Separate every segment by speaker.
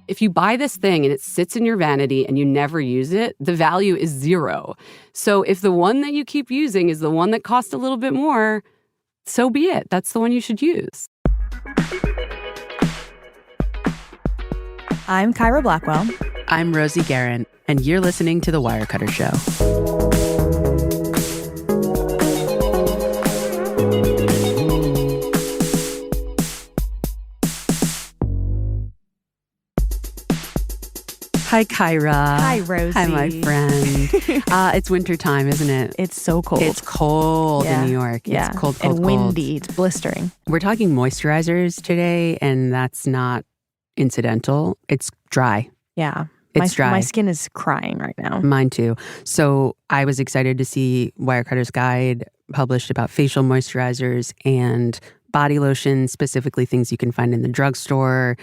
Speaker 1: If you buy this thing and it sits in your vanity and you never use it, the value is zero. So if the one that you keep using is the one that costs a little bit more, so be it. That's the one you should use.
Speaker 2: I'm Kyra Blackwell.
Speaker 3: I'm Rosie Guerin, and you're listening to The Wirecutter Show. Hi, Kyra.
Speaker 2: Hi, Rosie.
Speaker 3: Hi, my friend. It's wintertime, isn't it?
Speaker 2: It's so cold.
Speaker 3: It's cold in New York.
Speaker 2: Yeah.
Speaker 3: It's cold,
Speaker 2: and windy. It's blistering.
Speaker 3: We're talking moisturizers today, and that's not incidental. It's dry.
Speaker 2: Yeah.
Speaker 3: It's dry.
Speaker 2: My skin is crying right now.
Speaker 3: Mine too. So I was excited to see Wirecutter's guide published about facial moisturizers and body lotion, specifically things you can find in the drugstore.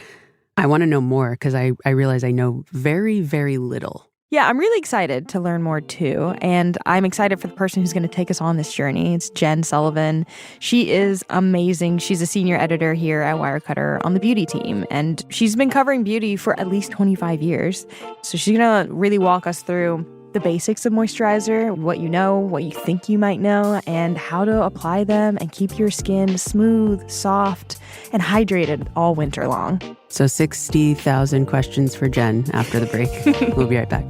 Speaker 3: I want to know more because I realize I know very, very little.
Speaker 2: Yeah, I'm really excited to learn more too. And I'm excited for the person who's going to take us on this journey. It's Jenn Sullivan. She is amazing. She's a senior editor here at Wirecutter on the beauty team. And she's been covering beauty for at least 25 years. So she's going to really walk us through the basics of moisturizer, what you know, what you think you might know, and how to apply them and keep your skin smooth, soft, and hydrated all winter long.
Speaker 3: So 60,000 questions for Jenn after the break. We'll be right back.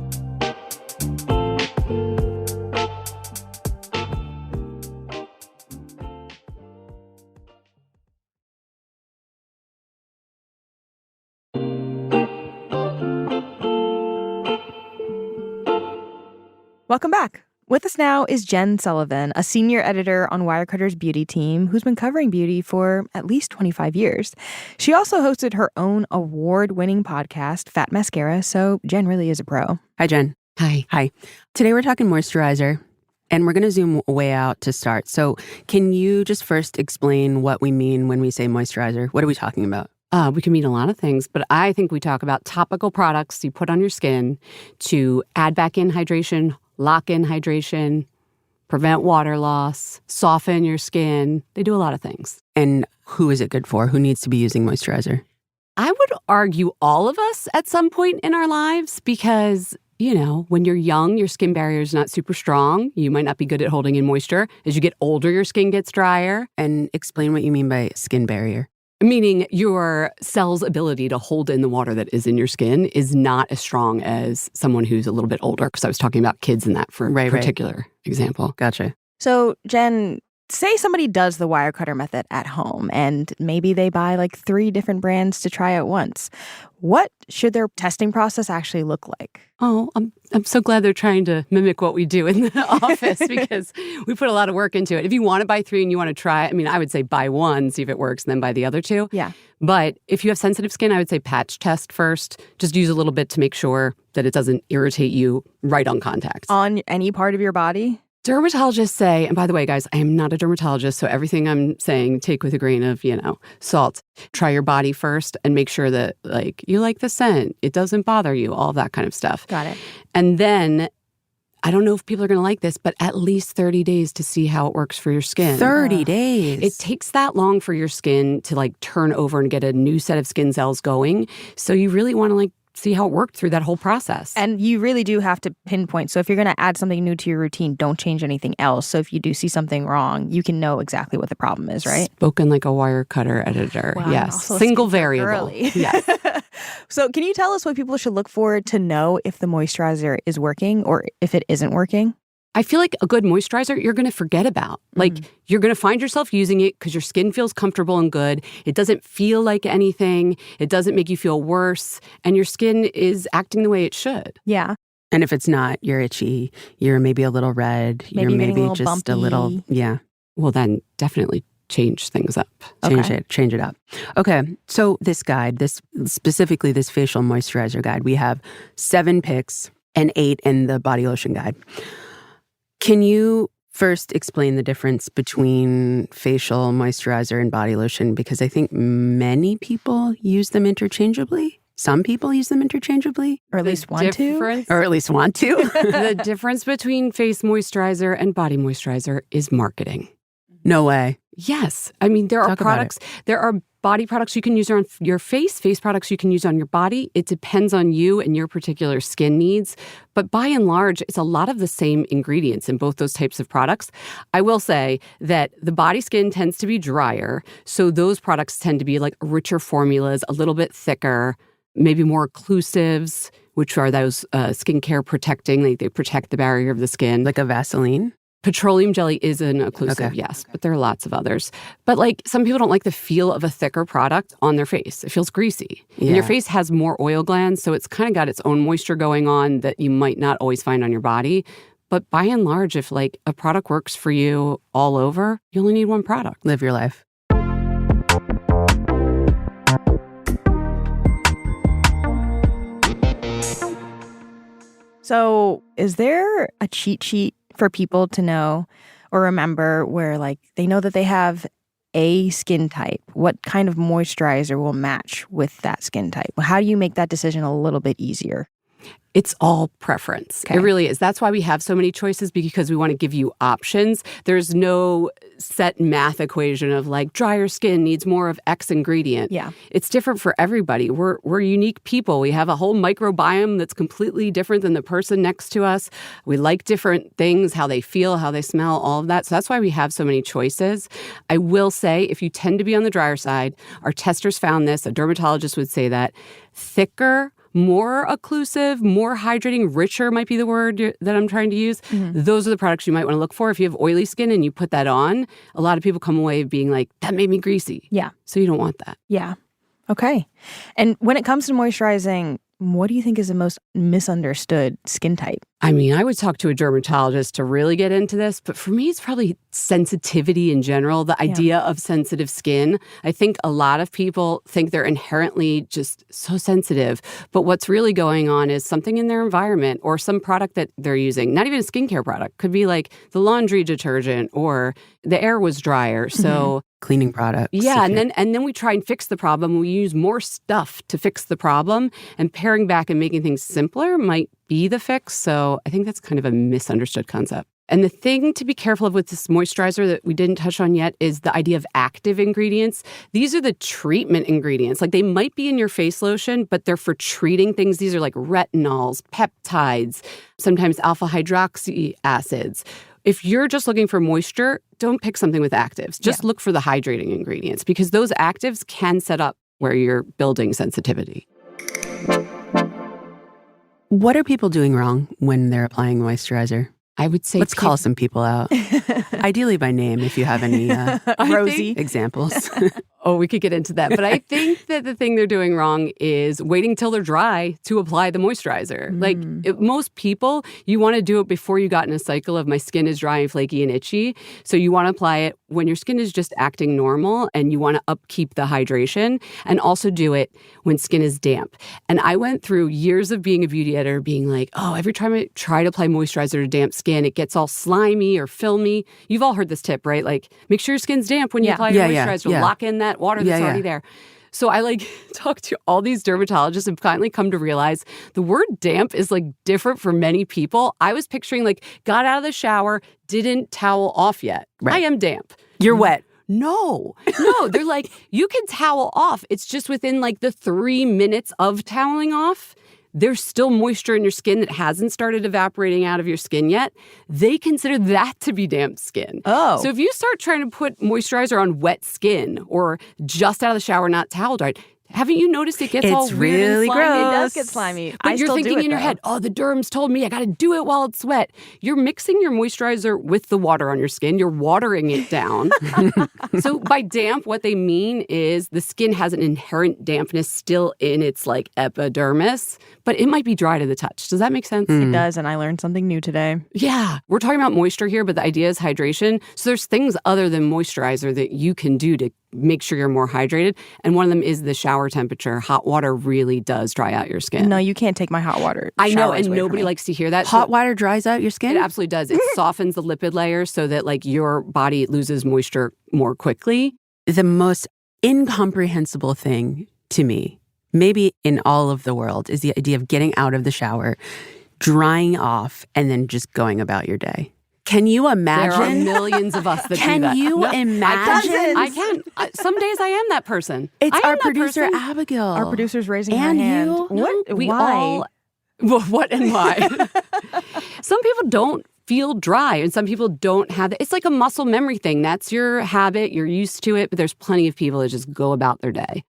Speaker 2: Welcome back. With us now is Jenn Sullivan, a senior editor on Wirecutter's beauty team who's been covering beauty for at least 25 years. She also hosted her own award-winning podcast, Fat Mascara, so Jenn really is a pro.
Speaker 3: Hi, Jenn.
Speaker 1: Hi.
Speaker 3: Hi. Today we're talking moisturizer, and we're going to zoom way out to start. So can you just first explain what we mean when we say moisturizer? What are we talking about?
Speaker 1: We can mean a lot of things, but I think we talk about topical products you put on your skin to add back in hydration, lock in hydration, prevent water loss, soften your skin. They do a lot of things.
Speaker 3: And who is it good for? Who needs to be using moisturizer?
Speaker 1: I would argue all of us at some point in our lives because, you know, when you're young, your skin barrier is not super strong. You might not be good at holding in moisture. As you get older, your skin gets drier.
Speaker 3: And explain what you mean by skin barrier.
Speaker 1: Meaning your cell's ability to hold in the water that is in your skin is not as strong as someone who's a little bit older, because I was talking about kids in that for a particular example.
Speaker 3: Gotcha.
Speaker 2: So, Jenn, say somebody does the Wirecutter method at home and maybe they buy like 3 different brands to try at once. What should their testing process actually look like?
Speaker 1: Oh, I'm so glad they're trying to mimic what we do in the office because we put a lot of work into it. If you want to buy 3 and you want to try, I mean, I would say buy 1, see if it works, and then buy the other 2.
Speaker 2: Yeah.
Speaker 1: But if you have sensitive skin, I would say patch test first. Just use a little bit to make sure that it doesn't irritate you right on contact.
Speaker 2: On any part of your body?
Speaker 1: Dermatologists say, and by the way, guys, I am not a dermatologist, so everything I'm saying, take with a grain of, salt. Try your body first and make sure that, you like the scent. It doesn't bother you, all of that kind of stuff.
Speaker 2: Got it.
Speaker 1: And then, I don't know if people are going to like this, but at least 30 days to see how it works for your skin.
Speaker 3: 30 days?
Speaker 1: It takes that long for your skin to, turn over and get a new set of skin cells going. So you really want to, see how it worked through that whole process.
Speaker 2: And you really do have to pinpoint. So if you're going to add something new to your routine, don't change anything else. So if you do see something wrong, you can know exactly what the problem is, right?
Speaker 1: Spoken like a Wirecutter editor.
Speaker 2: Wow.
Speaker 1: Yes.
Speaker 2: So
Speaker 1: Single variable. Yes.
Speaker 2: So can you tell us what people should look for to know if the moisturizer is working or if it isn't working?
Speaker 1: I feel like a good moisturizer, you're going to forget about. You're going to find yourself using it because your skin feels comfortable and good. It doesn't feel like anything. It doesn't make you feel worse. And your skin is acting the way it should.
Speaker 2: Yeah.
Speaker 3: And if it's not, you're itchy, you're maybe a little red,
Speaker 2: maybe
Speaker 3: you're maybe
Speaker 2: a
Speaker 3: just
Speaker 2: bumpy.
Speaker 3: a little, yeah.
Speaker 1: Well, then definitely change things up.
Speaker 3: Change it up. Okay. So this guide, specifically this facial moisturizer guide, we have 7 picks and 8 in the body lotion guide. Can you first explain the difference between facial moisturizer and body lotion? Because I think many people use them interchangeably. Some people use them interchangeably.
Speaker 2: Or at least want to.
Speaker 3: Or at least want to.
Speaker 1: The difference between face moisturizer and body moisturizer is marketing.
Speaker 3: No way.
Speaker 1: Yes. I mean, there are products, there are body products you can use on your face products you can use on your body. It depends on you and your particular skin needs. But by and large, it's a lot of the same ingredients in both those types of products. I will say that the body skin tends to be drier. So those products tend to be like richer formulas, a little bit thicker, maybe more occlusives, which are those skincare protecting. They protect the barrier of the skin.
Speaker 3: Like a Vaseline?
Speaker 1: Petroleum jelly is an occlusive,
Speaker 3: Okay.
Speaker 1: yes, but there are lots of others. But like some people don't like the feel of a thicker product on their face. It feels greasy.
Speaker 3: Yeah.
Speaker 1: And your face has more oil glands, so it's kind of got its own moisture going on that you might not always find on your body. But by and large, if like a product works for you all over, you only need one product.
Speaker 3: Live your life.
Speaker 2: So, is there a cheat sheet for people to know or remember where like they know that they have a skin type? What kind of moisturizer will match with that skin type? How do you make that decision a little bit easier?
Speaker 1: It's all preference.
Speaker 2: Okay.
Speaker 1: It really is. That's why we have so many choices, because we want to give you options. There's no set math equation of like drier skin needs more of X ingredient.
Speaker 2: Yeah.
Speaker 1: It's different for everybody. We're unique people. We have a whole microbiome that's completely different than the person next to us. We like different things, how they feel, how they smell, all of that. So that's why we have so many choices. I will say, if you tend to be on the drier side, our testers found this, a dermatologist would say that thicker, more occlusive, more hydrating, richer might be the word that I'm trying to use. Mm-hmm. Those are the products you might want to look for. If you have oily skin and you put that on, a lot of people come away being like, that made me greasy.
Speaker 2: Yeah.
Speaker 1: So you don't want that.
Speaker 2: Yeah. Okay. And when it comes to moisturizing, what do you think is the most misunderstood skin type?
Speaker 1: I mean, I would talk to a dermatologist to really get into this, but for me, it's probably sensitivity in general, the idea of sensitive skin. I think a lot of people think they're inherently just so sensitive, but what's really going on is something in their environment or some product that they're using, not even a skincare product, could be like the laundry detergent or the air was drier. So
Speaker 3: cleaning products.
Speaker 1: yeah, and then we try and fix the problem. We use more stuff to fix the problem, and paring back and making things simpler might be the fix. So I think that's kind of a misunderstood concept. And the thing to be careful of with this moisturizer that we didn't touch on yet is the idea of active ingredients. These are the treatment ingredients. Like they might be in your face lotion, but they're for treating things. These are like retinols, peptides, sometimes alpha hydroxy acids. If you're just looking for moisture, don't pick something with actives. Just look for the hydrating ingredients, because those actives can set up where you're building sensitivity.
Speaker 3: What are people doing wrong when they're applying moisturizer?
Speaker 1: I would say
Speaker 3: Let's call some people out. Ideally by name, if you have any
Speaker 2: Rosie
Speaker 3: examples.
Speaker 1: Oh, we could get into that. But I think that the thing they're doing wrong is waiting till they're dry to apply the moisturizer. Like most people, you want to do it before you got in a cycle of my skin is dry and flaky and itchy. So you want to apply it when your skin is just acting normal and you want to upkeep the hydration, and also do it when skin is damp. And I went through years of being a beauty editor being like, oh, every time I try to apply moisturizer to damp skin, it gets all slimy or filmy. You've all heard this tip, right? Like make sure your skin's damp when you apply your moisturizer. Lock in that water that's already there. So I like talked to all these dermatologists and finally come to realize the word damp is like different for many people. I was picturing like got out of the shower, didn't towel off yet. Right. I am damp.
Speaker 3: You're wet.
Speaker 1: No, they're like, you can towel off. It's just within like the 3 minutes of toweling off, there's still moisture in your skin that hasn't started evaporating out of your skin yet. They consider that to be damp skin.
Speaker 2: Oh.
Speaker 1: So if you start trying to put moisturizer on wet skin or just out of the shower, not towel dried, haven't you noticed it gets all weird
Speaker 3: really
Speaker 1: and slimy?
Speaker 3: gross.
Speaker 2: It does get slimy.
Speaker 1: But you're thinking in your head, oh, the derms told me I got to do it while it's wet. You're mixing your moisturizer with the water on your skin. You're watering it down. So by damp, what they mean is the skin has an inherent dampness still in its like epidermis, but it might be dry to the touch. Does that make sense?
Speaker 2: It does, and I learned something new today.
Speaker 1: Yeah. We're talking about moisture here, but the idea is hydration. So there's things other than moisturizer that you can do to make sure you're more hydrated. And one of them is the shower temperature. Hot water really does dry out your skin.
Speaker 2: No, you can't take my hot water.
Speaker 1: I know,
Speaker 2: showers
Speaker 1: and
Speaker 2: away from
Speaker 1: nobody
Speaker 2: me.
Speaker 1: likes to hear that.
Speaker 3: Hot water dries out your skin?
Speaker 1: It absolutely does. It softens the lipid layer so that like your body loses moisture more quickly.
Speaker 3: The most incomprehensible thing to me, maybe in all of the world, is the idea of getting out of the shower, drying off, and then just going about your day. Can you
Speaker 1: There are
Speaker 3: imagine?
Speaker 1: millions of us that do
Speaker 3: Can
Speaker 1: that.
Speaker 3: you
Speaker 1: No,
Speaker 3: imagine?
Speaker 1: I can. Some days I am that person.
Speaker 3: It's
Speaker 1: I am
Speaker 3: our
Speaker 1: that
Speaker 3: producer,
Speaker 1: person.
Speaker 3: Abigail.
Speaker 2: Our producer's raising her
Speaker 3: And
Speaker 2: hand.
Speaker 3: you?
Speaker 2: What?
Speaker 1: We
Speaker 2: Why?
Speaker 1: all. Well, what and why? Some people don't feel dry, and some people don't have it. It's like a muscle memory thing. That's your habit. You're used to it, but there's plenty of people that just go about their day.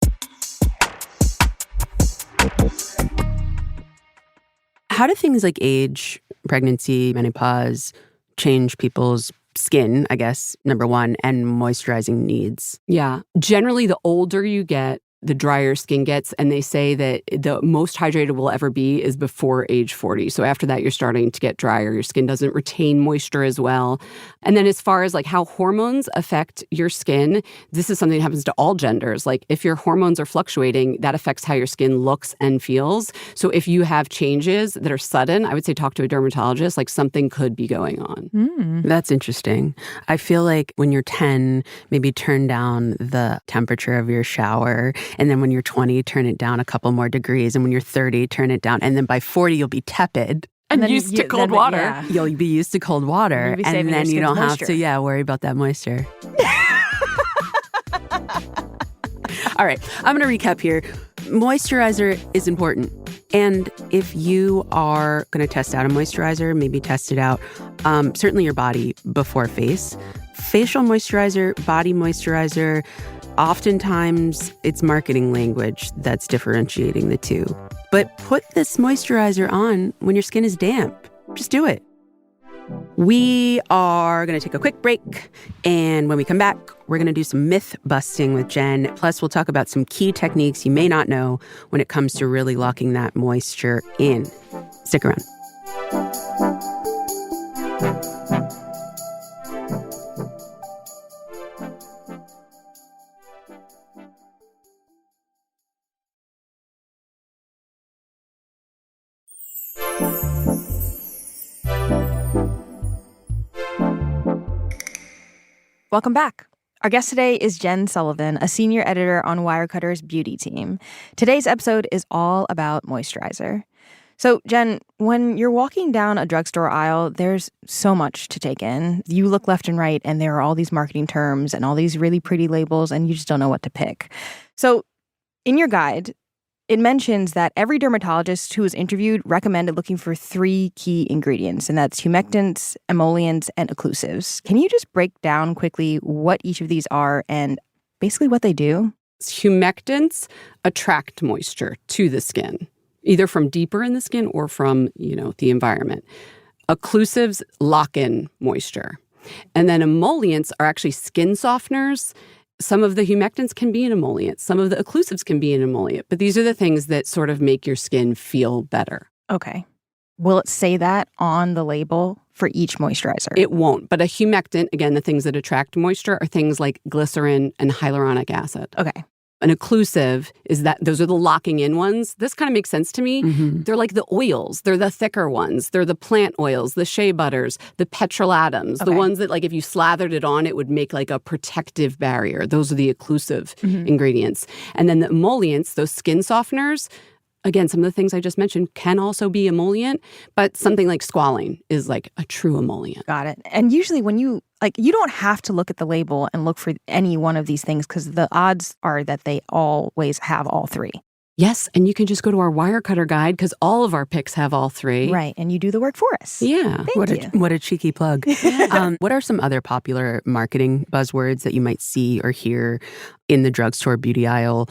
Speaker 3: How do things like age, pregnancy, menopause change people's skin, I guess, number one, and moisturizing needs?
Speaker 1: Yeah. Generally, the older you get, the drier skin gets, and they say that the most hydrated we'll ever be is before age 40. So after that, you're starting to get drier. Your skin doesn't retain moisture as well. And then as far as like how hormones affect your skin, this is something that happens to all genders. Like if your hormones are fluctuating, that affects how your skin looks and feels. So if you have changes that are sudden, I would say talk to a dermatologist, like something could be going on.
Speaker 3: That's interesting. I feel like when you're 10, maybe turn down the temperature of your shower. And then when you're 20, turn it down a couple more degrees. And when you're 30, turn it down. And then by 40, you'll be tepid.
Speaker 1: And
Speaker 2: then
Speaker 1: used to cold water.
Speaker 2: Yeah.
Speaker 3: You'll be used to cold water.
Speaker 2: You'll be
Speaker 3: And
Speaker 2: saving your
Speaker 3: then you
Speaker 2: skin's
Speaker 3: don't have
Speaker 2: moisture.
Speaker 3: to, worry about that moisture. All right, I'm going to recap here. Moisturizer is important. And if you are going to test out a moisturizer, maybe test it out, certainly your body before face. Facial moisturizer, body moisturizer, oftentimes it's marketing language that's differentiating the two. But put this moisturizer on when your skin is damp. Just do it. We are going to take a quick break. And when we come back, we're going to do some myth busting with Jenn. Plus, we'll talk about some key techniques you may not know when it comes to really locking that moisture in. Stick around.
Speaker 2: Welcome back. Our guest today is Jenn Sullivan, a senior editor on Wirecutter's beauty team. Today's episode is all about moisturizer. So, Jenn, when you're walking down a drugstore aisle, there's so much to take in. You look left and right, and there are all these marketing terms and all these really pretty labels, and you just don't know what to pick. So, in your guide, it mentions that every dermatologist who was interviewed recommended looking for 3 key ingredients, and that's humectants, emollients, and occlusives. Can you just break down quickly what each of these are and basically what they do?
Speaker 1: Humectants attract moisture to the skin, either from deeper in the skin or from, the environment. Occlusives lock in moisture. And then emollients are actually skin softeners. Some of the humectants can be an emollient. Some of the occlusives can be an emollient. But these are the things that sort of make your skin feel better.
Speaker 2: Okay. Will it say that on the label for each moisturizer?
Speaker 1: It won't. But a humectant, again, the things that attract moisture are things like glycerin and hyaluronic acid.
Speaker 2: Okay.
Speaker 1: An occlusive is that those are the locking in ones. This kind of makes sense to me.
Speaker 3: Mm-hmm.
Speaker 1: They're like the oils. They're the thicker ones. They're the plant oils, the shea butters, the petrolatums, the ones that like if you slathered it on, it would make like a protective barrier. Those are the occlusive ingredients. And then the emollients, those skin softeners, again, some of the things I just mentioned can also be emollient, but something like squalane is like a true emollient.
Speaker 2: Got it. And usually when you don't have to look at the label and look for any one of these things because the odds are that they always have all 3.
Speaker 1: Yes, and you can just go to our Wirecutter guide because all of our picks have all 3.
Speaker 2: Right, and you do the work for us.
Speaker 1: Yeah.
Speaker 2: Thank you.
Speaker 3: What a cheeky plug. What are some other popular marketing buzzwords that you might see or hear in the drugstore beauty aisle?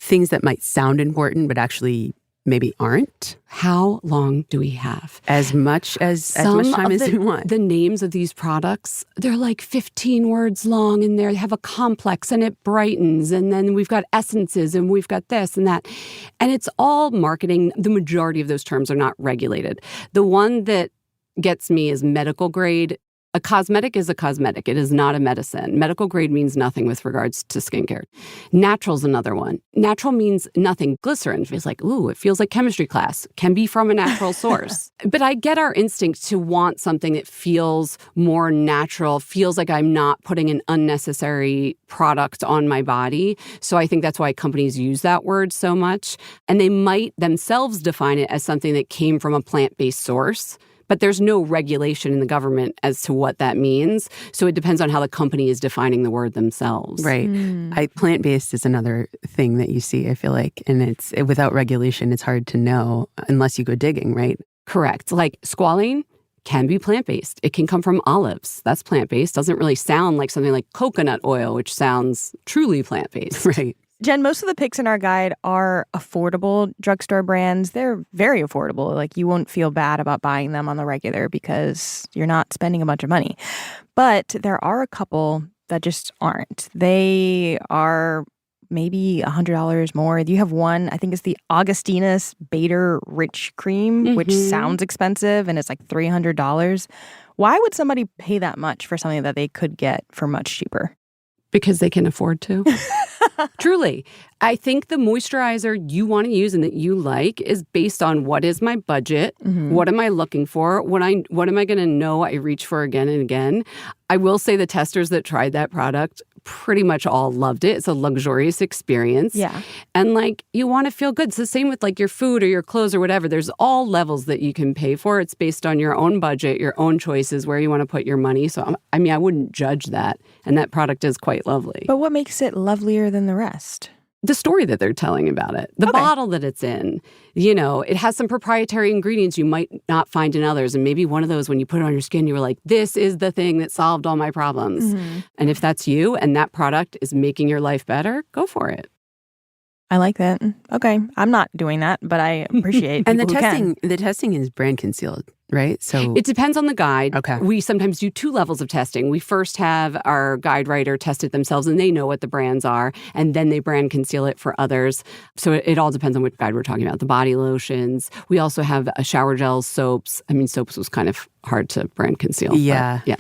Speaker 3: Things that might sound important, but actually maybe aren't?
Speaker 1: How long do we have?
Speaker 3: As much time as you want.
Speaker 1: The names of these products, they're like 15 words long and they have a complex and it brightens. And then we've got essences and we've got this and that. And it's all marketing. The majority of those terms are not regulated. The one that gets me is medical grade. A cosmetic is a cosmetic. It is not a medicine. Medical grade means nothing with regards to skincare. Natural's another one. Natural means nothing. Glycerin feels like, it feels like chemistry class. Can be from a natural source. But I get our instinct to want something that feels more natural, feels like I'm not putting an unnecessary product on my body. So I think that's why companies use that word so much. And they might themselves define it as something that came from a plant-based source. But there's no regulation in the government as to what that means. So it depends on how the company is defining the word themselves.
Speaker 3: Right. Plant-based is another thing that you see, I feel like. And it's without regulation, it's hard to know unless you go digging, right?
Speaker 1: Correct. Like squalane can be plant-based. It can come from olives. That's plant-based. Doesn't really sound like something like coconut oil, which sounds truly plant-based.
Speaker 3: Right.
Speaker 2: Jen, most of the picks in our guide are affordable drugstore brands. They're very affordable. Like, you won't feel bad about buying them on the regular because you're not spending a bunch of money. But there are a couple that just aren't. They are maybe $100 more. You have one, I think it's the Augustinus Bader Rich Cream, which sounds expensive, and it's like $300. Why would somebody pay that much for something that they could get for much cheaper?
Speaker 1: Because they can afford to. Truly. I think the moisturizer you want to use and that you like is based on what is my budget, what am I looking for, what am I going to know I reach for again and again. I will say the testers that tried that product pretty much all loved it. It's a luxurious experience.
Speaker 2: Yeah.
Speaker 1: And like, you want to feel good. It's the same with like your food or your clothes or whatever. There's all levels that you can pay for. It's based on your own budget, your own choices, where you want to put your money. So, I mean, I wouldn't judge that. And that product is quite lovely.
Speaker 2: But what makes it lovelier than the rest?
Speaker 1: The story that they're telling about it, the bottle that it's in, you know, it has some proprietary ingredients you might not find in others. And maybe one of those, when you put it on your skin, you were like, this is the thing that solved all my problems. And if that's you and that product is making your life better, go for it.
Speaker 2: I like that. Okay. I'm not doing that, but I appreciate
Speaker 3: And
Speaker 2: people who can.
Speaker 3: the testing is brand concealed, right? So
Speaker 1: It depends on the guide.
Speaker 3: Okay.
Speaker 1: We sometimes do 2 levels of testing. We first have our guide writer test it themselves, and they know what the brands are, and then they brand conceal it for others. So it all depends on which guide we're talking about. The body lotions. We also have a shower gels, soaps. I mean, soaps was kind of hard to brand conceal.
Speaker 3: Yeah.
Speaker 1: Yeah.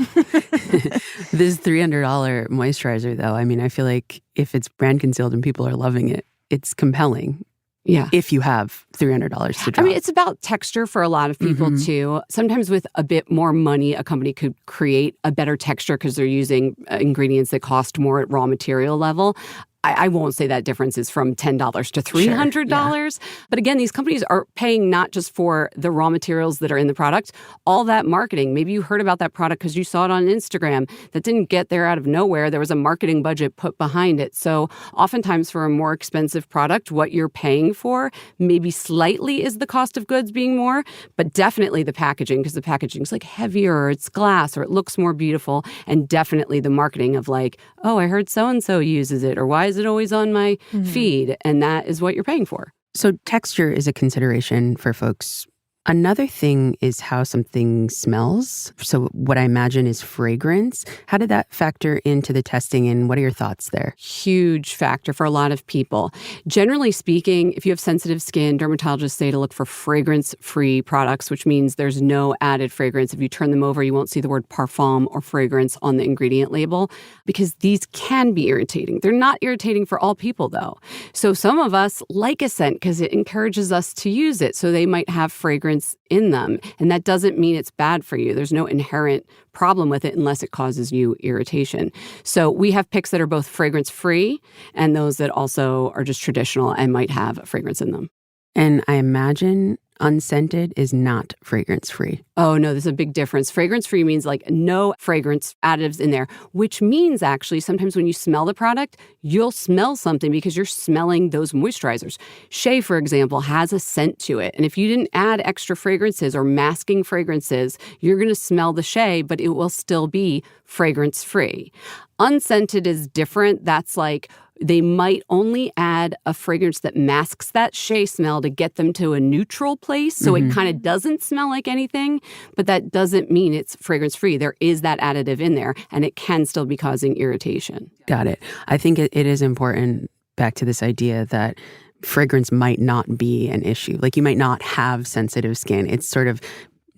Speaker 3: This $300 moisturizer, though, I mean, I feel like if it's brand concealed and people are loving it, it's compelling.
Speaker 1: Yeah.
Speaker 3: If you have $300 to drop.
Speaker 1: I mean, it's about texture for a lot of people, too. Sometimes with a bit more money, a company could create a better texture because they're using ingredients that cost more at raw material level. I won't say that difference is from $10 to $300.
Speaker 3: Sure,
Speaker 1: But again, these companies are paying not just for the raw materials that are in the product, all that marketing. Maybe you heard about that product because you saw it on Instagram. That didn't get there out of nowhere. There was a marketing budget put behind it. So oftentimes for a more expensive product, what you're paying for maybe slightly is the cost of goods being more, but definitely the packaging, because the packaging is like heavier, or it's glass, or it looks more beautiful. And definitely the marketing of like, oh, I heard so-and-so uses it, or why is it always on my feed? And that is what you're paying for.
Speaker 3: So texture is a consideration for folks. Another thing is how something smells. So what I imagine is fragrance. How did that factor into the testing, and what are your thoughts there?
Speaker 1: Huge factor for a lot of people. Generally speaking, if you have sensitive skin, dermatologists say to look for fragrance-free products, which means there's no added fragrance. If you turn them over, you won't see the word parfum or fragrance on the ingredient label, because these can be irritating. They're not irritating for all people, though. So some of us like a scent because it encourages us to use it. So they might have fragrance in them. And that doesn't mean it's bad for you. There's no inherent problem with it unless it causes you irritation. So we have picks that are both fragrance-free and those that also are just traditional and might have a fragrance in them.
Speaker 3: And I imagine unscented is not fragrance-free.
Speaker 1: Oh, no, there's a big difference. Fragrance-free means like no fragrance additives in there, which means actually sometimes when you smell the product, you'll smell something because you're smelling those moisturizers. Shea, for example, has a scent to it. And if you didn't add extra fragrances or masking fragrances, you're going to smell the shea, but it will still be fragrance-free. Unscented is different. That's like they might only add a fragrance that masks that shea smell to get them to a neutral place. So it kind of doesn't smell like anything, but that doesn't mean it's fragrance-free. There is that additive in there, and it can still be causing irritation.
Speaker 3: Got it. I think it is important, back to this idea that fragrance might not be an issue. Like you might not have sensitive skin. It's sort of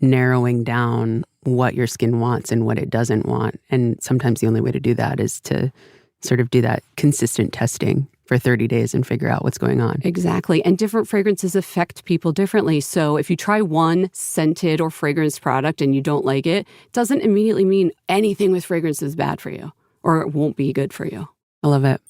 Speaker 3: narrowing down what your skin wants and what it doesn't want. And sometimes the only way to do that is to sort of do that consistent testing for 30 days and figure out what's going on.
Speaker 1: Exactly. And different fragrances affect people differently. So if you try one scented or fragrance product and you don't like it, it doesn't immediately mean anything with fragrance is bad for you or it won't be good for you.
Speaker 3: I love it.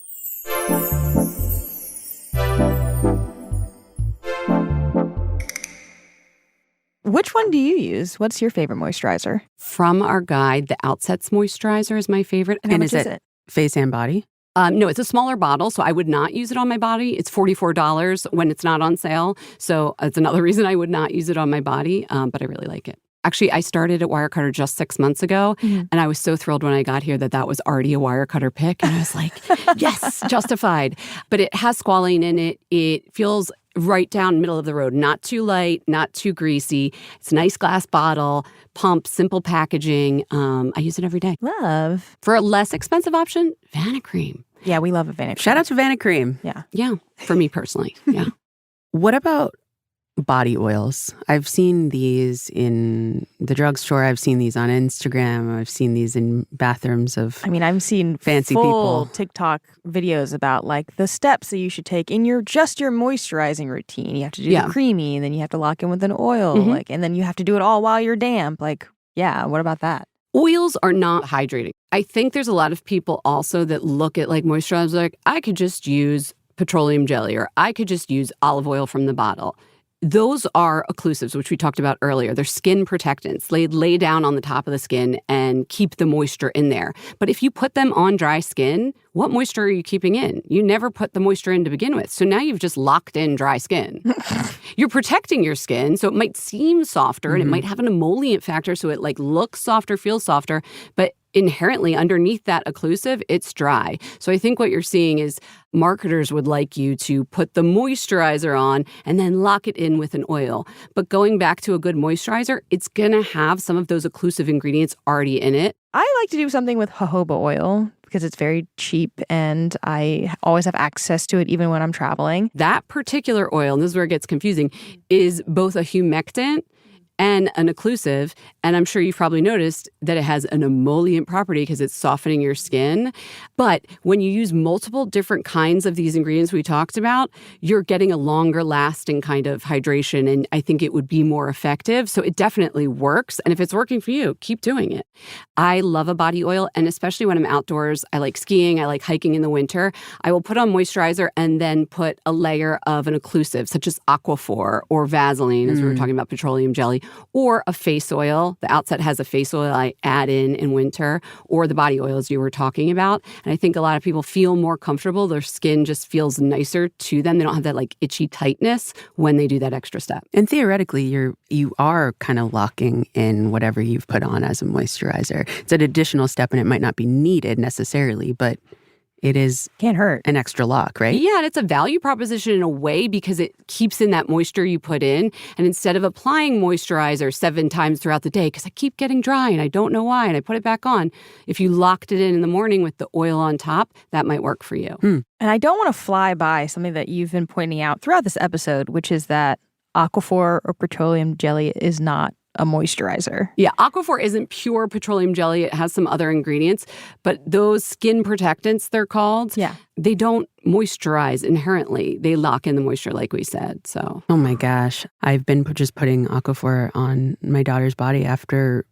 Speaker 2: Which one do you use? What's your favorite moisturizer?
Speaker 1: From our guide, the Outsets Moisturizer is my favorite.
Speaker 2: And how much is it?
Speaker 3: Face and body?
Speaker 1: No, it's a smaller bottle, so I would not use it on my body. It's $44 when it's not on sale. So it's another reason I would not use it on my body, but I really like it. Actually, I started at Wirecutter just 6 months ago, and I was so thrilled when I got here that was already a Wirecutter pick. And I was like, yes, justified. But it has squalane in it. It feels right down middle of the road, not too light, not too greasy. It's a nice glass bottle, pump, simple packaging. I use it every day.
Speaker 2: Love.
Speaker 1: For a less expensive option, Vanicream.
Speaker 2: Yeah, we love a Vanicream.
Speaker 3: Shout out to Vanicream.
Speaker 2: Yeah.
Speaker 1: Yeah, for me personally. Yeah.
Speaker 3: What about body oils? I've seen these in the drugstore. I've seen these on Instagram. I've seen these in bathrooms of
Speaker 2: I've seen
Speaker 3: fancy
Speaker 2: full
Speaker 3: people.
Speaker 2: TikTok videos about like the steps that you should take in your moisturizing routine. You have to do the creamy, and then you have to lock in with an oil, and then you have to do it all while you're damp. Like, yeah, what about that?
Speaker 1: Oils are not hydrating. I think there's a lot of people also that look at like moisturizers like, I could just use petroleum jelly, or I could just use olive oil from the bottle. Those are occlusives, which we talked about earlier. They're skin protectants. They lay down on the top of the skin and keep the moisture in there. But if you put them on dry skin, what moisture are you keeping in? You never put the moisture in to begin with. So now you've just locked in dry skin. You're protecting your skin, so it might seem softer and it might have an emollient factor, so it like looks softer, feels softer, but inherently underneath that occlusive, it's dry. So I think what you're seeing is marketers would like you to put the moisturizer on and then lock it in with an oil. But going back to a good moisturizer, it's going to have some of those occlusive ingredients already in it.
Speaker 2: I like to do something with jojoba oil because it's very cheap and I always have access to it even when I'm traveling.
Speaker 1: That particular oil, and this is where it gets confusing, is both a humectant and an occlusive. And I'm sure you've probably noticed that it has an emollient property because it's softening your skin. But when you use multiple different kinds of these ingredients we talked about, you're getting a longer lasting kind of hydration. And I think it would be more effective. So it definitely works. And if it's working for you, keep doing it. I love a body oil. And especially when I'm outdoors, I like skiing, I like hiking in the winter. I will put on moisturizer and then put a layer of an occlusive, such as Aquaphor or Vaseline, as we were talking about petroleum jelly, or a face oil. The Outset has a face oil I add in winter, or the body oils you were talking about. And I think a lot of people feel more comfortable. Their skin just feels nicer to them. They don't have that like itchy tightness when they do that extra step.
Speaker 3: And theoretically, you are kind of locking in whatever you've put on as a moisturizer. It's an additional step, and it might not be needed necessarily, but it is
Speaker 2: can't hurt
Speaker 3: an extra lock, right?
Speaker 1: Yeah, and it's a value proposition in a way because it keeps in that moisture you put in. And instead of applying moisturizer 7 times throughout the day, because I keep getting dry and I don't know why, and I put it back on, if you locked it in the morning with the oil on top, that might work for you.
Speaker 2: And I don't want to fly by something that you've been pointing out throughout this episode, which is that Aquaphor or petroleum jelly is not a moisturizer.
Speaker 1: Yeah, Aquaphor isn't pure petroleum jelly. It has some other ingredients, but those skin protectants, they're called, they don't moisturize inherently. They lock in the moisture, like we said. So,
Speaker 3: oh my gosh, I've been just putting Aquaphor on my daughter's body after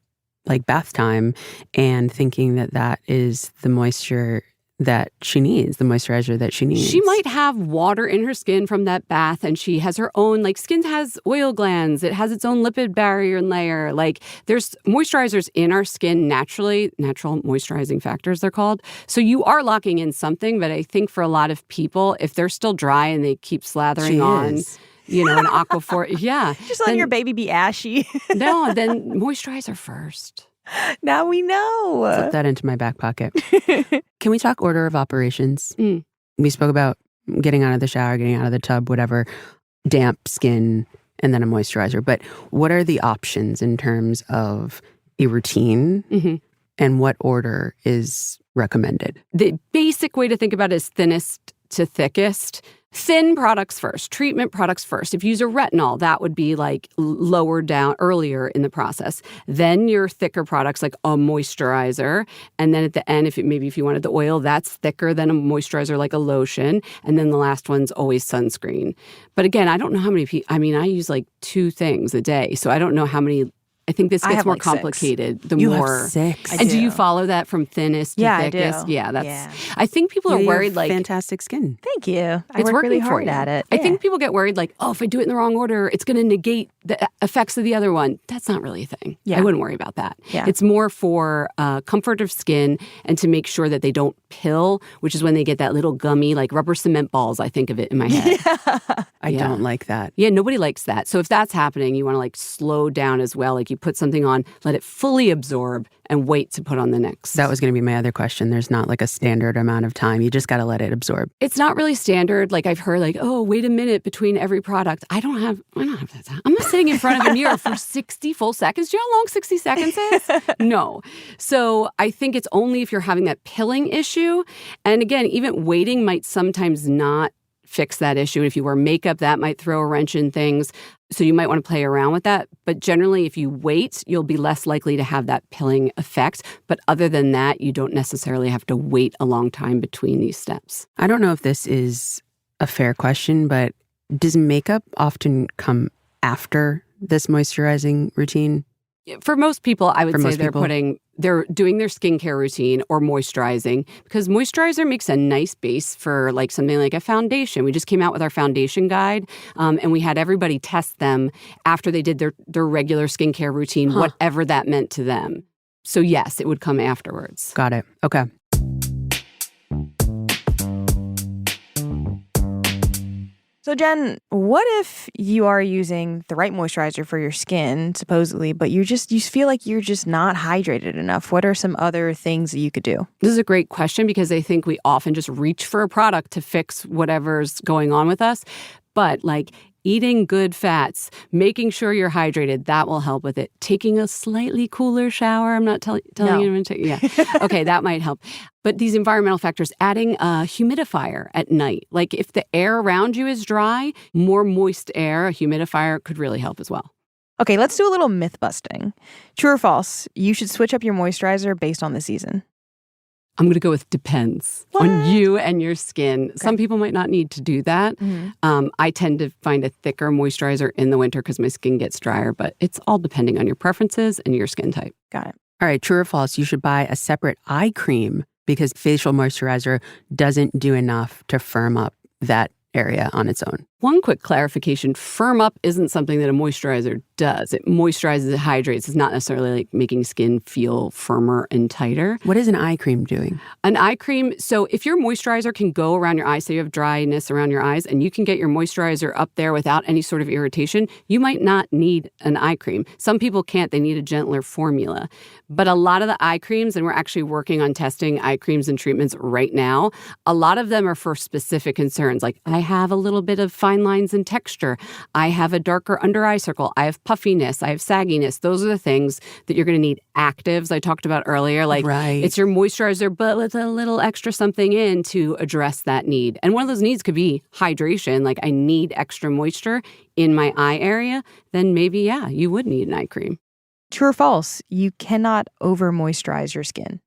Speaker 3: like bath time and thinking that is the moisture that she needs, the moisturizer that she needs.
Speaker 1: She might have water in her skin from that bath, and she has her own, like, skin has oil glands. It has its own lipid barrier and layer. Like, there's moisturizers in our skin naturally, natural moisturizing factors, they're called. So you are locking in something, but I think for a lot of people, if they're still dry and they keep slathering on, you know, an Aquaphor,
Speaker 2: Just letting your baby be ashy.
Speaker 1: No, then moisturizer first.
Speaker 2: Now we know.
Speaker 3: Flip that into my back pocket. Can we talk order of operations? We spoke about getting out of the shower, getting out of the tub, whatever, damp skin, and then a moisturizer. But what are the options in terms of a routine and what order is recommended?
Speaker 1: The basic way to think about it is thinnest to thickest. Thin products first, treatment products first. If you use a retinol, that would be like lower down, earlier in the process. Then your thicker products like a moisturizer. And then at the end, if you wanted the oil, that's thicker than a moisturizer like a lotion. And then the last one's always sunscreen. But again, I don't know how many people, I use like 2 things a day. So I don't know how many I think this
Speaker 2: I
Speaker 1: gets
Speaker 2: have
Speaker 1: more
Speaker 2: like 6.
Speaker 1: complicated. The
Speaker 3: You
Speaker 1: more
Speaker 3: have 6.
Speaker 1: And do you follow that from thinnest to
Speaker 2: Yeah,
Speaker 1: thickest?
Speaker 2: I do.
Speaker 1: Yeah, that's.
Speaker 2: Yeah.
Speaker 1: I think people are
Speaker 3: You
Speaker 1: worried
Speaker 3: have
Speaker 1: like
Speaker 3: fantastic skin.
Speaker 2: Thank you. I
Speaker 1: it's
Speaker 2: work
Speaker 1: working
Speaker 2: really
Speaker 1: for
Speaker 2: hard
Speaker 1: you.
Speaker 2: at it.
Speaker 1: I think people get worried like, oh, if I do it in the wrong order, it's going to negate the effects of the other one. That's not really a thing.
Speaker 2: Yeah.
Speaker 1: I wouldn't worry about that.
Speaker 2: Yeah.
Speaker 1: It's more for comfort of skin and to make sure that they don't pill, which is when they get that little gummy, like rubber cement balls, I think of it in my head.
Speaker 3: I don't like that.
Speaker 1: Yeah, nobody likes that. So if that's happening, you want to like slow down as well. Like you put something on, let it fully absorb and wait to put on the next.
Speaker 3: That was going to be my other question. There's not like a standard amount of time. You just got to let it absorb.
Speaker 1: It's not really standard. Like I've heard like, oh, wait a minute between every product. I don't have that time. I'm not sitting in front of a mirror for 60 full seconds. Do you know how long 60 seconds is? No. So I think it's only if you're having that pilling issue. And again, even waiting might sometimes not fix that issue. If you wear makeup, that might throw a wrench in things. So you might want to play around with that. But generally, if you wait, you'll be less likely to have that pilling effect. But other than that, you don't necessarily have to wait a long time between these steps.
Speaker 3: I don't know if this is a fair question, but does makeup often come after this moisturizing routine?
Speaker 1: For most people, I would
Speaker 3: For
Speaker 1: say
Speaker 3: most
Speaker 1: they're
Speaker 3: people?
Speaker 1: they're doing their skincare routine or moisturizing because moisturizer makes a nice base for like something like a foundation. We just came out with our foundation guide and we had everybody test them after they did their regular skincare routine, whatever that meant to them. So yes, it would come afterwards.
Speaker 3: Got it. Okay.
Speaker 2: So, Jen, what if you are using the right moisturizer for your skin, supposedly, but you feel like you're just not hydrated enough? What are some other things that you could do?
Speaker 1: This is a great question because I think we often just reach for a product to fix whatever's going on with us. But like eating good fats, making sure you're hydrated, that will help with it. Taking a slightly cooler shower. I'm not telling you to take. Yeah. Okay, that might help. But these environmental factors, adding a humidifier at night. Like if the air around you is dry, more moist air, a humidifier could really help as well.
Speaker 2: Okay, let's do a little myth busting. True or false, you should switch up your moisturizer based on the season?
Speaker 1: I'm going to go with depends on you and your skin. Okay. Some people might not need to do that. Mm-hmm. I tend to find a thicker moisturizer in the winter because my skin gets drier, but it's all depending on your preferences and your skin type.
Speaker 2: Got it.
Speaker 3: All right, true or false, you should buy a separate eye cream because facial moisturizer doesn't do enough to firm up that area on its own.
Speaker 1: One quick clarification, firm up isn't something that a moisturizer does. It moisturizes, it hydrates. It's not necessarily like making skin feel firmer and tighter.
Speaker 3: What is an eye cream doing?
Speaker 1: An eye cream, so if your moisturizer can go around your eyes, so you have dryness around your eyes, and you can get your moisturizer up there without any sort of irritation, you might not need an eye cream. Some people can't, they need a gentler formula. But a lot of the eye creams, and we're actually working on testing eye creams and treatments right now, a lot of them are for specific concerns. Like I have a little bit of fine lines and texture. I have a darker under eye circle. I have puffiness. I have sagginess. Those are the things that you're going to need. Actives I talked about earlier. Like It's your moisturizer, but with a little extra something in to address that need. And one of those needs could be hydration. Like I need extra moisture in my eye area. Then maybe, yeah, you would need an eye cream.
Speaker 2: True or false, you cannot over moisturize your skin?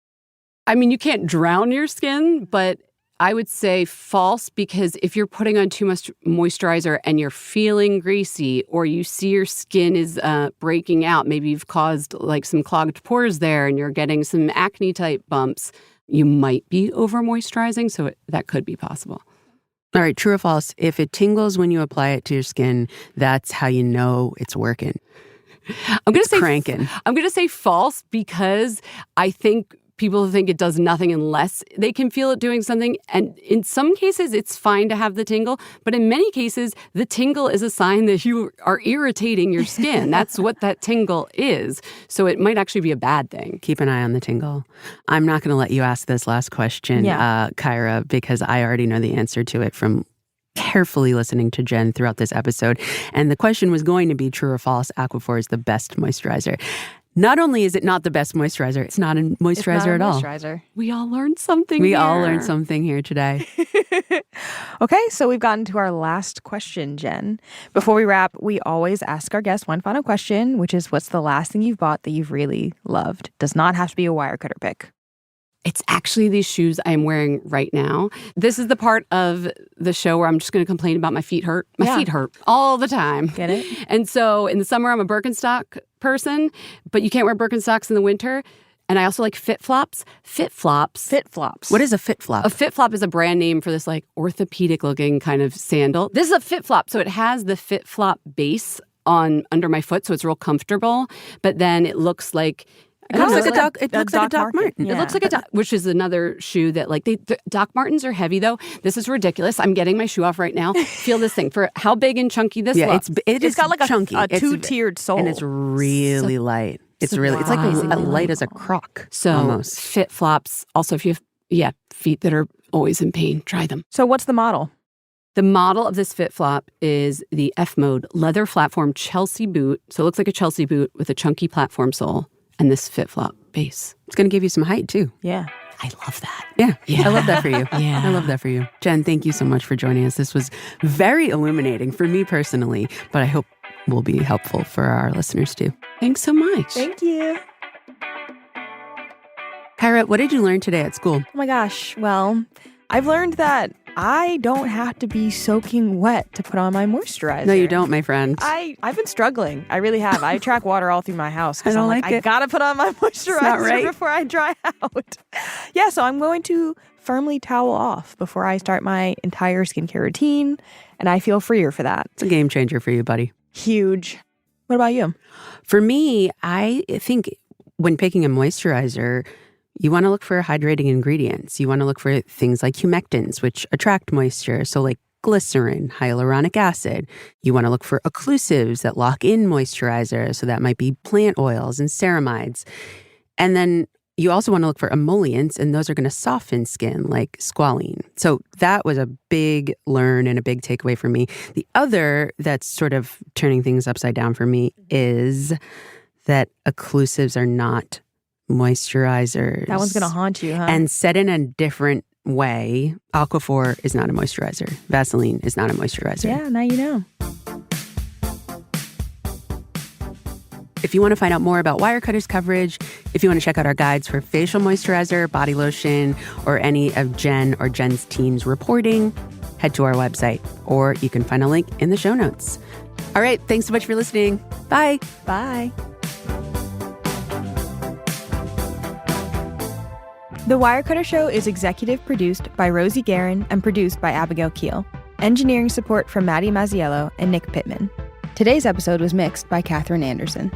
Speaker 1: I mean, you can't drown your skin, but I would say false because if you're putting on too much moisturizer and you're feeling greasy or you see your skin is breaking out, maybe you've caused like some clogged pores there and you're getting some acne type bumps, you might be over moisturizing. So that could be possible.
Speaker 3: All right, true or false, if it tingles when you apply it to your skin, that's how you know it's working.
Speaker 1: I'm going to say
Speaker 3: cranking.
Speaker 1: I'm going to say false because I think people think it does nothing unless they can feel it doing something. And in some cases, it's fine to have the tingle. But in many cases, the tingle is a sign that you are irritating your skin. That's what that tingle is. So it might actually be a bad thing.
Speaker 3: Keep an eye on the tingle. I'm not going to let you ask this last question, Kyra, because I already know the answer to it from carefully listening to Jenn throughout this episode. And the question was going to be true or false, Aquaphor is the best moisturizer. Not only is it not the best moisturizer, it's not a moisturizer at all.
Speaker 1: We all learned something
Speaker 3: We all learned something here today.
Speaker 2: Okay, so we've gotten to our last question, Jen. Before we wrap, we always ask our guests one final question, which is what's the last thing you've bought that you've really loved? Does not have to be a Wirecutter pick.
Speaker 1: It's actually these shoes I am wearing right now. This is the part of the show where I'm just going to complain about my feet hurt. My feet hurt all the time.
Speaker 2: Get it?
Speaker 1: And so in the summer, I'm a Birkenstock person, but you can't wear Birkenstocks in the winter. And I also like Fit Flops. Fit Flops.
Speaker 3: What is a Fit Flop?
Speaker 1: A Fit Flop is a brand name for this like orthopedic looking kind of sandal. This is a Fit Flop. So it has the Fit Flop base on under my foot. So it's real comfortable. But then it looks like...
Speaker 3: It looks like a Doc Martin.
Speaker 1: Yeah. It looks like a Doc, which is another shoe that like the Doc Martens are heavy though. This is ridiculous. I'm getting my shoe off right now. Feel this thing for how big and chunky this looks.
Speaker 3: It's got like
Speaker 2: chunky. a two-tiered sole.
Speaker 3: And it's really light. It's like as light as a croc.
Speaker 1: So
Speaker 3: almost.
Speaker 1: Fit Flops. Also, if you have feet that are always in pain, try them.
Speaker 2: So what's the model?
Speaker 1: The model of this Fit Flop is the F-Mode leather platform Chelsea boot. So it looks like a Chelsea boot with a chunky platform sole. And this Fit Flop base.
Speaker 3: It's going to give you some height, too.
Speaker 2: Yeah.
Speaker 1: I love that.
Speaker 3: Yeah. I love that for you.
Speaker 1: Yeah.
Speaker 3: I love that for you. Jenn, thank you so much for joining us. This was very illuminating for me personally, but I hope will be helpful for our listeners, too.
Speaker 1: Thanks so much.
Speaker 2: Thank you.
Speaker 3: Kyra, what did you learn today at school?
Speaker 2: Oh my gosh. Well, I've learned that I don't have to be soaking wet to put on my moisturizer.
Speaker 3: No, you don't, my friend.
Speaker 2: I've been struggling. I really have. I track water all through my house.
Speaker 3: I don't like it.
Speaker 2: I gotta put on my moisturizer before I dry out. Yeah, so I'm going to firmly towel off before I start my entire skincare routine, and I feel freer for that.
Speaker 3: It's a game changer for you, buddy.
Speaker 2: Huge. What about you?
Speaker 3: For me, I think when picking a moisturizer, you want to look for hydrating ingredients. You want to look for things like humectants, which attract moisture. So like glycerin, hyaluronic acid. You want to look for occlusives that lock in moisturizer. So that might be plant oils and ceramides. And then you also want to look for emollients, and those are going to soften skin like squalene. So that was a big learn and a big takeaway for me. The other that's sort of turning things upside down for me is that occlusives are not moisturizers.
Speaker 2: That one's going to haunt you, huh?
Speaker 3: And said in a different way, Aquaphor is not a moisturizer. Vaseline is not a moisturizer.
Speaker 2: Yeah, now you know.
Speaker 3: If you want to find out more about Wirecutter's coverage, if you want to check out our guides for facial moisturizer, body lotion, or any of Jenn or Jenn's team's reporting, head to our website, or you can find a link in the show notes. All right, thanks so much for listening. Bye.
Speaker 2: Bye. The Wirecutter Show is executive produced by Rosie Guerin and produced by Abigail Keel. Engineering support from Maddie Mazziello and Nick Pittman. Today's episode was mixed by Katherine Anderson.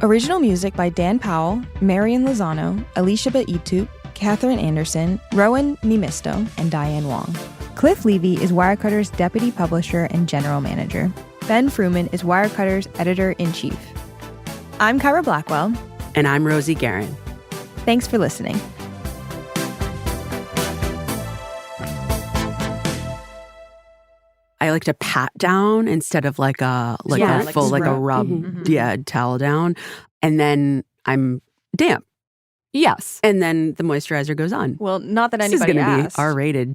Speaker 2: Original music by Dan Powell, Marian Lozano, Alicia Baitup, Katherine Anderson, Rowan Nimisto, and Diane Wong. Cliff Levy is Wirecutter's deputy publisher and general manager. Ben Fruman is Wirecutter's editor-in-chief. I'm Kyra Blackwell.
Speaker 3: And I'm Rosie Guerin.
Speaker 2: Thanks for listening.
Speaker 3: I like to pat down instead of like a rub, towel down, and then I'm damp.
Speaker 1: Yes.
Speaker 3: And then the moisturizer goes on.
Speaker 2: Well, not that
Speaker 3: This
Speaker 2: anybody
Speaker 3: is going to
Speaker 2: asked.
Speaker 3: be R-rated.